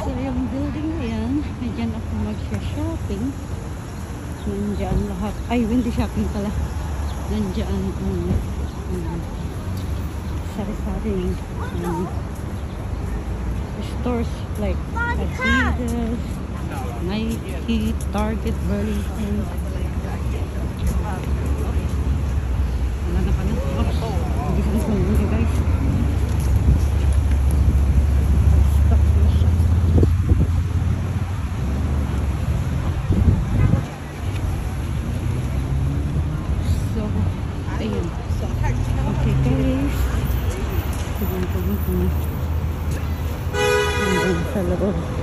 So, yung building na yan, dyan ako magsha-shopping. Nandyan lahat. Ay, window shopping pala. Nandyan ang sari-saring stores like Adidas, Nike, Target, Burlington. Wala na pala. Hindi ko na muna guys. Stock na siya. So, ayun. Okay guys. Tignan ko sa loob.